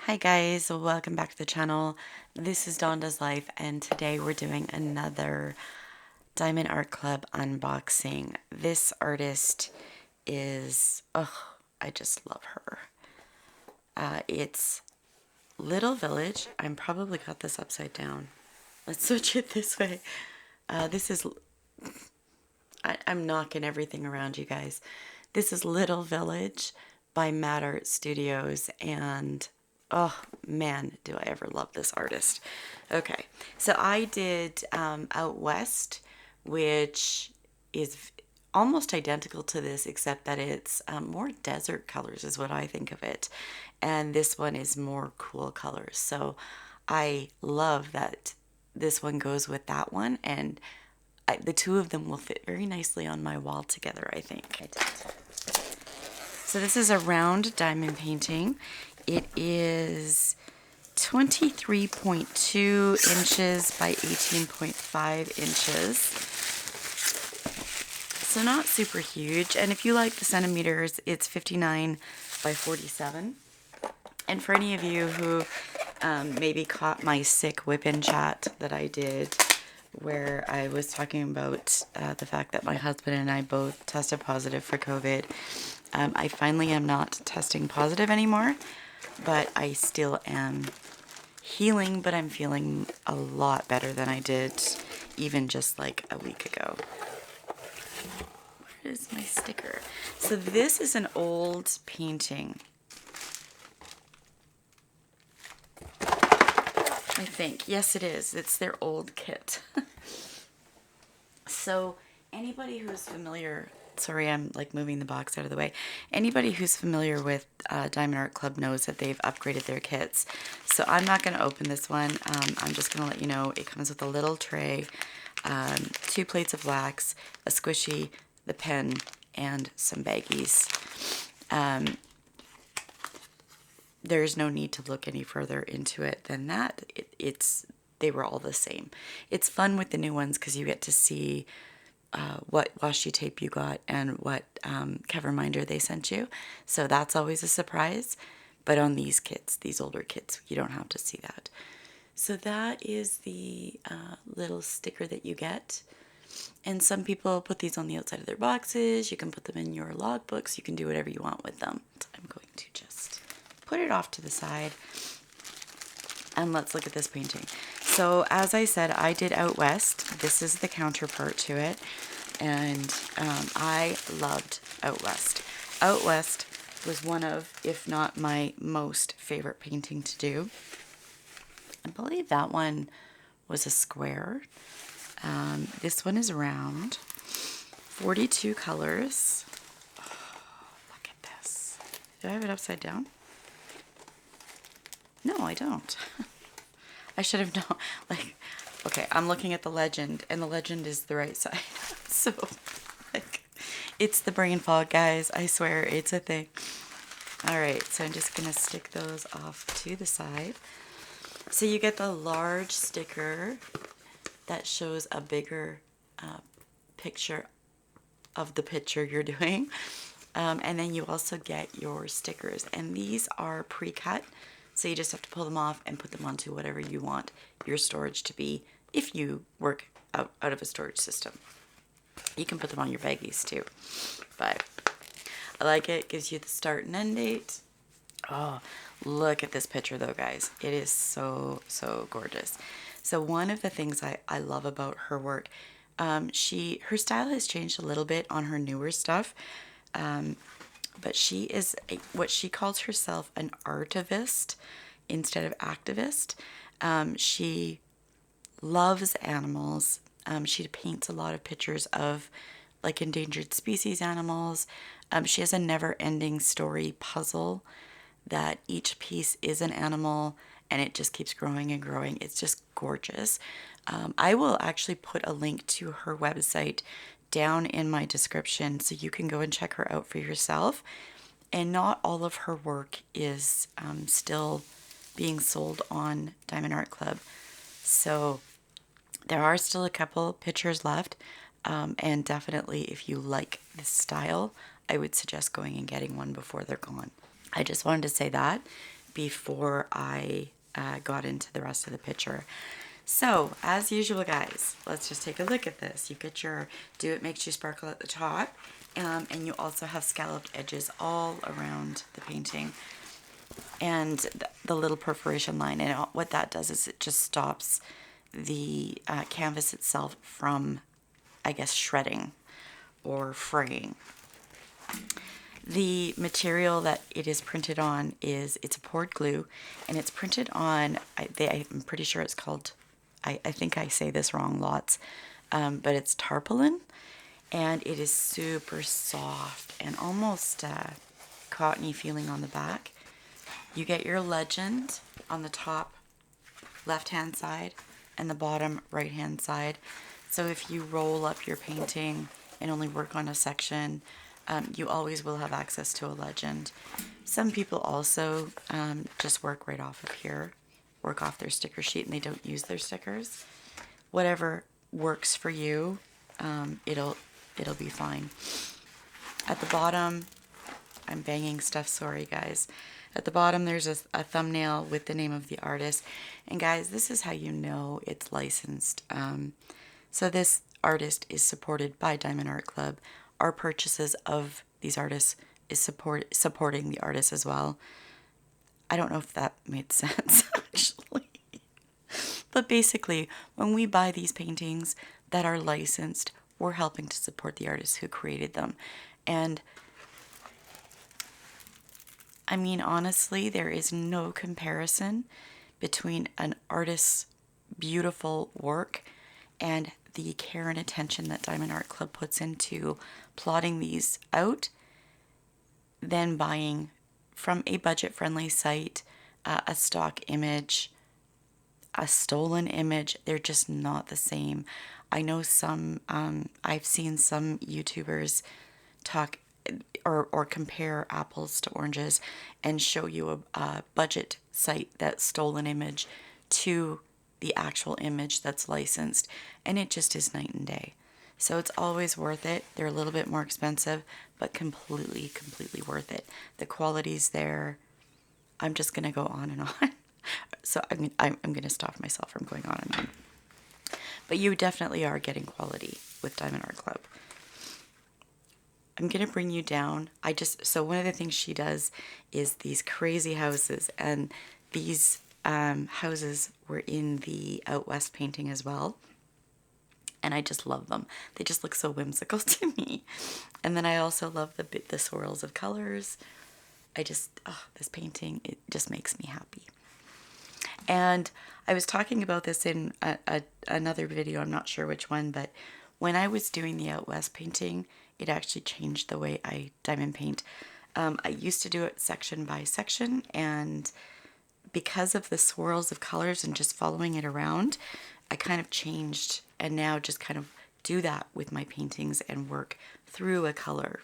Hi guys, welcome back to the channel. This is DawnDoesLife and today we're doing another Diamond Art Club unboxing. This artist is, I just love her. It's Little Village. I'm probably got this upside down. Let's switch it this way. I'm knocking everything around, you guys. This is Little Village by MadArtStudios, and oh man, do I ever love this artist. Okay, so I did Out West, which is almost identical to this, except that it's more desert colors, is what I think of it. And this one is more cool colors. So I love that this one goes with that one, and the two of them will fit very nicely on my wall together, I think. I did. So this is a round diamond painting. It is 23.2 inches by 18.5 inches. So not super huge. And if you like the centimeters, it's 59 by 47. And for any of you who maybe caught my sick whip-in chat that I did, where I was talking about the fact that my husband and I both tested positive for COVID. I finally am not testing positive anymore, but I still am healing, but I'm feeling a lot better than I did even just like a week ago. Where is my sticker? So this is an old painting, I think. Yes, it is. It's their old kit. So anybody who's familiar, sorry, I'm like moving the box out of the way. Anybody who's familiar with Diamond Art Club knows that they've upgraded their kits. So I'm not going to open this one. I'm just going to let you know it comes with a little tray, 2 plates of wax, a squishy, the pen, and some baggies. There's no need to look any further into it than that. They were all the same. It's fun with the new ones because you get to see what washi tape you got and what cover minder they sent you. So that's always a surprise. But on these kits, these older kits, you don't have to see that. So that is the little sticker that you get. And some people put these on the outside of their boxes. You can put them in your logbooks. You can do whatever you want with them. I'm going to just put it off to the side. And let's look at this painting. So as I said, I did Out West. This is the counterpart to it. And I loved Out West. Out West was one of, if not my most favorite painting to do. I believe that one was a square. This one is round. 42 colors. Oh, look at this. Do I have it upside down? No, I don't. I should have known. Like, okay, I'm looking at the legend, and the legend is the right side. So, like, it's the brain fog, guys. I swear, it's a thing. All right, so I'm just going to stick those off to the side. So you get the large sticker that shows a bigger picture of the picture you're doing. And then you also get your stickers. And these are pre-cut. So you just have to pull them off and put them onto whatever you want your storage to be if you work out of a storage system. You can put them on your baggies too. But I like it. It gives you the start and end date. Oh, look at this picture though, guys. It is so, so gorgeous. So one of the things I love about her work, her style has changed a little bit on her newer stuff. But she is what she calls herself an artivist instead of activist. She loves animals. She paints a lot of pictures of like endangered species animals. She has a never-ending story puzzle that each piece is an animal and it just keeps growing and growing. It's just gorgeous. I will actually put a link to her website down in my description so you can go and check her out for yourself. And not all of her work is still being sold on Diamond Art Club. So there are still a couple pictures left. And definitely if you like this style, I would suggest going and getting one before they're gone. I just wanted to say that before I got into the rest of the picture. So, as usual, guys, let's just take a look at this. You get your Do It Makes You Sparkle at the top, and you also have scalloped edges all around the painting, and the little perforation line. And what that does is it just stops the canvas itself from, I guess, shredding or fraying. The material that it is printed on it's a poured glue, and it's printed on, I'm pretty sure it's called, I think I say this wrong lots, but it's tarpaulin, and it is super soft and almost cottony feeling on the back. You get your legend on the top left hand side and the bottom right hand side. So if you roll up your painting and only work on a section, you always will have access to a legend. Some people also just work right off of here, work off their sticker sheet, and they don't use their stickers. Whatever works for you, it'll be fine. At the bottom, I'm banging stuff, sorry guys. At the bottom there's a thumbnail with the name of the artist. And guys, this is how you know it's licensed. So this artist is supported by Diamond Art Club. Our purchases of these artists is supporting the artists as well. I don't know if that made sense, actually. But basically, when we buy these paintings that are licensed, we're helping to support the artists who created them. And I mean, honestly, there is no comparison between an artist's beautiful work and the care and attention that Diamond Art Club puts into plotting these out than buying from a budget-friendly site, a stock image, a stolen image. They're just not the same. I know some, I've seen some YouTubers talk or compare apples to oranges and show you a budget site that's stolen image to the actual image that's licensed, and it just is night and day. So it's always worth it. They're a little bit more expensive, but completely worth it. The quality's there. I'm just gonna go on and on. So I mean, I'm gonna stop myself from going on and on. But you definitely are getting quality with Diamond Art Club. I'm gonna bring you down. So one of the things she does is these crazy houses, and these houses were in the Out West painting as well, and I just love them. They just look so whimsical to me. And then I also love the swirls of colors. This painting, it just makes me happy. And I was talking about this in another video, I'm not sure which one, but when I was doing the Out West painting, it actually changed the way I diamond paint. I used to do it section by section, and because of the swirls of colors and just following it around, I kind of changed and now just kind of do that with my paintings and work through a color.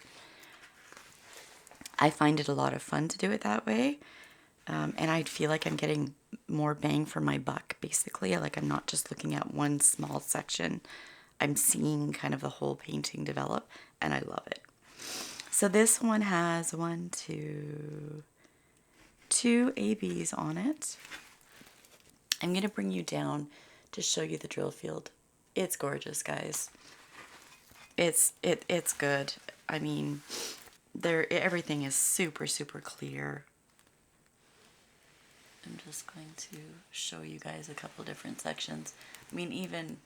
I find it a lot of fun to do it that way, and I feel like I'm getting more bang for my buck, basically. Like, I'm not just looking at one small section. I'm seeing kind of the whole painting develop, and I love it. So this one has two ABs on it. I'm going to bring you down to show you the drill field. It's gorgeous, guys. It's good. I mean, everything is super clear. I'm just going to show you guys a couple different sections. I mean, even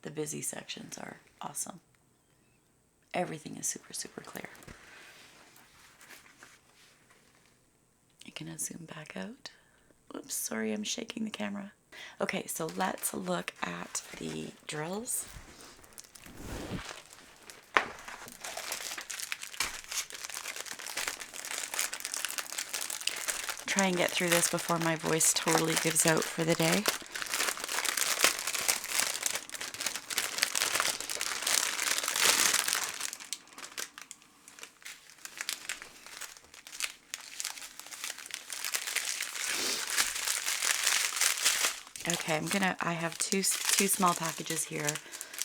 the busy sections are awesome. Everything is super clear. I'm gonna zoom back out. Oops, sorry, I'm shaking the camera. Okay, so let's look at the drills. Try and get through this before my voice totally gives out for the day. Okay, I have two small packages here.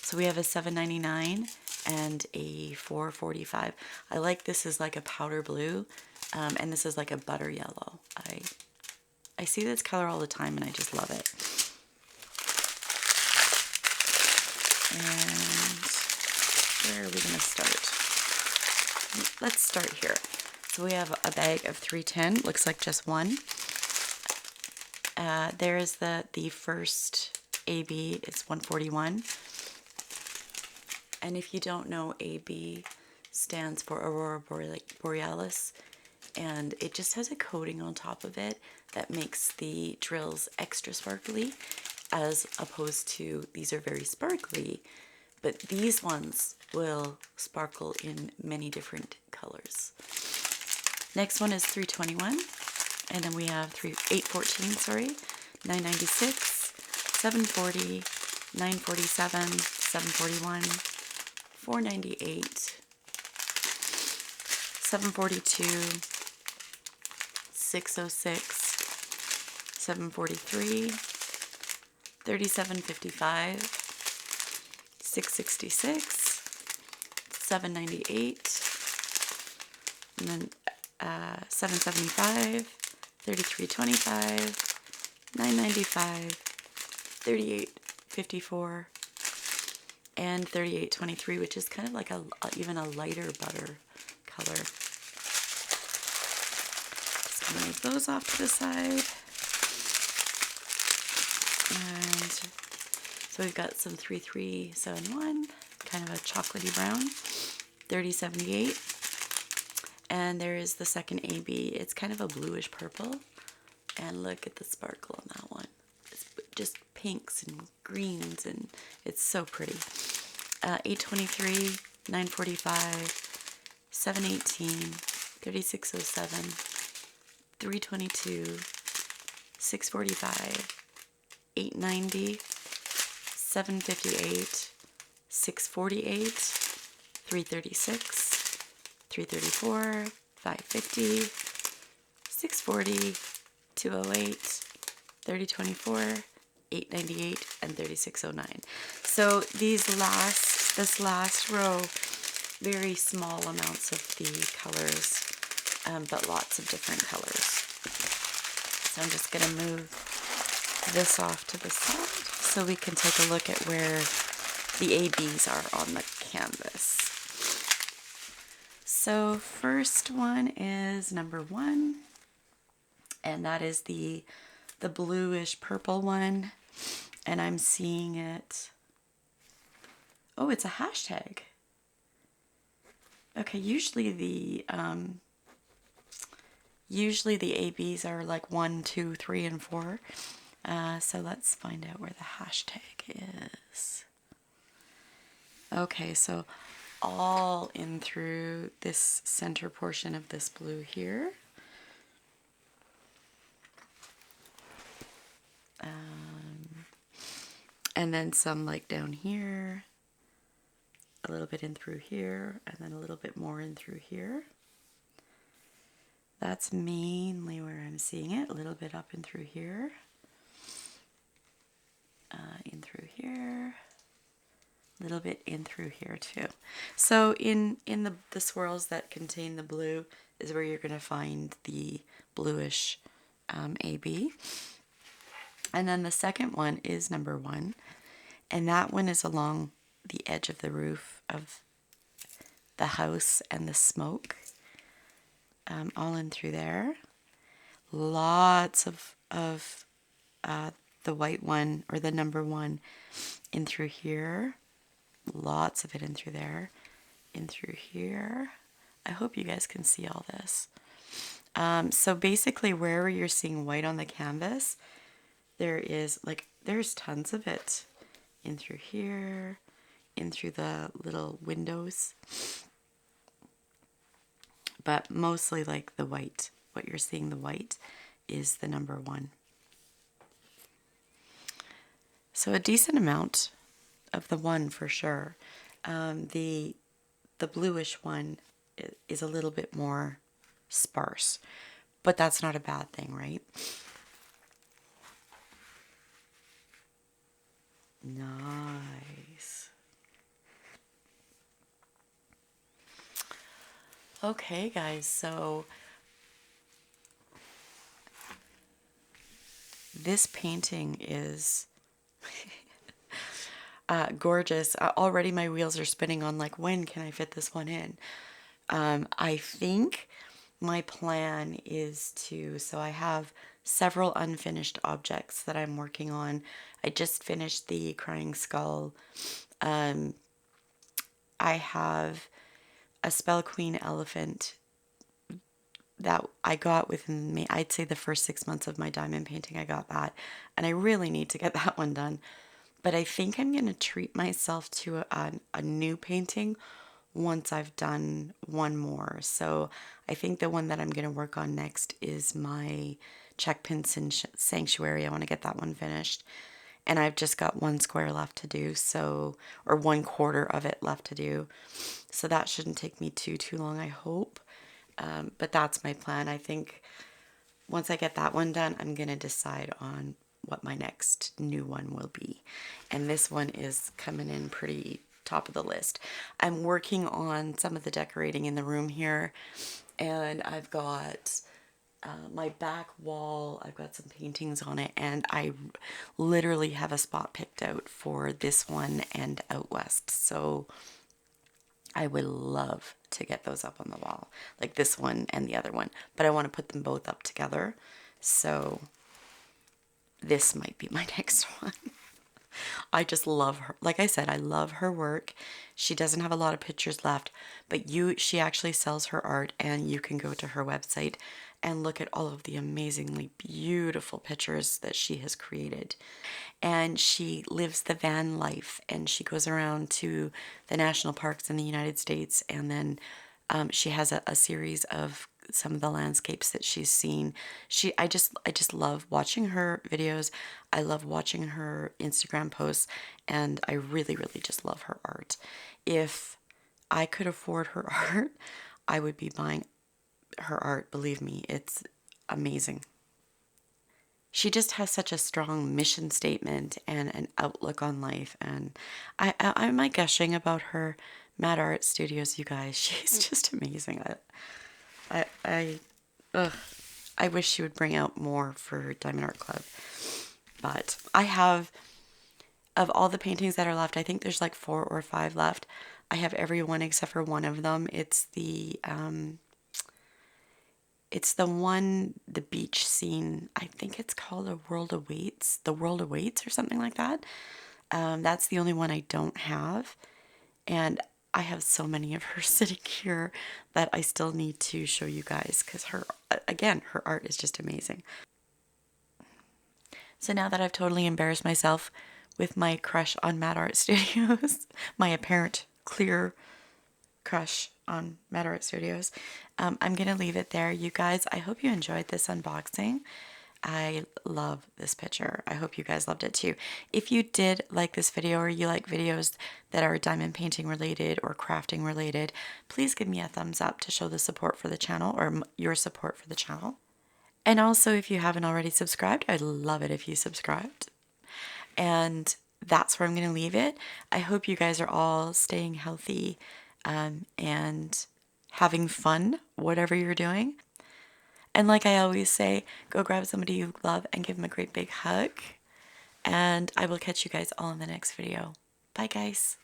So we have a $7.99 and a $4.45. I like this is like a powder blue, and this is like a butter yellow. I see this color all the time and I just love it. And where are we going to start? Let's start here. So we have a bag of 310, looks like just one. There's the first ABBEY, it's 141. And if you don't know, ABBEY stands for Aurora Borealis, and it just has a coating on top of it that makes the drills extra sparkly, as opposed to these are very sparkly, but these ones will sparkle in many different colors. Next one is 321, and then we have 814, sorry, 996, 740, 947, 741, 498, 742, 606, 743, 3755, 666, 798, and then 775, 3325, 995, 3854, and 3823, which is kind of like even a lighter butter color. Just gonna move those off to the side. And so we've got some 3371, kind of a chocolatey brown, 3078, and there is the second ABBEY. It's kind of a bluish purple, and look at the sparkle on that one. It's just pinks and greens, and it's so pretty. 823, 945, 718, 3607, 322, 645, 890, 758, 648, 336, 334, 550, 640, 208, 3024, 898, and 3609. So this last row, very small amounts of the colors, but lots of different colors. So I'm just going to move this off to the side so we can take a look at where the ABBEYs are on the canvas. So first one is number 1, and that is the bluish purple one, and I'm seeing it. Oh, it's a hashtag. Okay, usually the ABBEYs are like 1, 2, 3, and 4. So let's find out where the hashtag is. Okay, so all in through this center portion of this blue here. And then some like down here, a little bit in through here, and then a little bit more in through here. That's mainly where I'm seeing it, a little bit up and through here, in through here, a little bit in through here too. So in the swirls that contain the blue is where you're going to find the bluish ABBEY. And then the second one is number 1, and that one is along the edge of the roof of the house and the smoke, all in through there. Lots of the white one, or the number 1, in through here. Lots of it in through there, in through here. I hope you guys can see all this. So basically wherever you're seeing white on the canvas, there's tons of it in through here, in through the little windows, but mostly like the white. What you're seeing, the white, is the number 1. So a decent amount of the 1 for sure. The bluish one is a little bit more sparse, but that's not a bad thing, right? Nice. Okay, guys, so this painting is gorgeous. Already my wheels are spinning on like, when can I fit this one in? I think my plan is to, so I have several unfinished objects that I'm working on. I just finished the crying skull. I have a Spell Queen elephant that I got within me. I'd say the first 6 months of my diamond painting, I got that. And I really need to get that one done. But I think I'm going to treat myself to a new painting once I've done one more. So I think the one that I'm going to work on next is my Check Pin Sanctuary. I want to get that one finished. And I've just got one square left to do, so, or 1/4 of it left to do. So that shouldn't take me too long, I hope. But that's my plan. I think once I get that one done, I'm going to decide on what my next new one will be. And this one is coming in pretty top of the list. I'm working on some of the decorating in the room here, and I've got my back wall, I've got some paintings on it, and I literally have a spot picked out for this one and out west. So I would love to get those up on the wall, like this one and the other one, but I want to put them both up together. So this might be my next one. I just love her. Like I said, I love her work. She doesn't have a lot of pictures left, but she actually sells her art, and you can go to her website and look at all of the amazingly beautiful pictures that she has created. And she lives the van life, and she goes around to the national parks in the United States, and then she has a series of some of the landscapes that she's seen. I just love watching her videos. I love watching her Instagram posts, and I really just love her art. If I could afford her art, I would be buying her art. Believe me, it's amazing. She just has such a strong mission statement and an outlook on life, and I'm like gushing about her. MadArtStudios, you guys, she's just amazing. I wish she would bring out more for Diamond Art Club. But I have, of all the paintings that are left, I think there's like 4 or 5 left. I have every one except for one of them. It's the one, the beach scene. I think it's called The World Awaits or something like that. That's the only one I don't have. And I have so many of her sitting here that I still need to show you guys, because her art is just amazing. So now that I've totally embarrassed myself with my crush on MadArtStudios, my apparent clear crush on MadArtStudios, I'm going to leave it there. You guys, I hope you enjoyed this unboxing. I love this picture. I hope you guys loved it too. If you did like this video, or you like videos that are diamond painting related or crafting related, please give me a thumbs up to show the support for the channel, or your support for the channel. And also, if you haven't already subscribed, I'd love it if you subscribed. And that's where I'm going to leave it. I hope you guys are all staying healthy and having fun, whatever you're doing. And like I always say, go grab somebody you love and give them a great big hug. And I will catch you guys all in the next video. Bye, guys.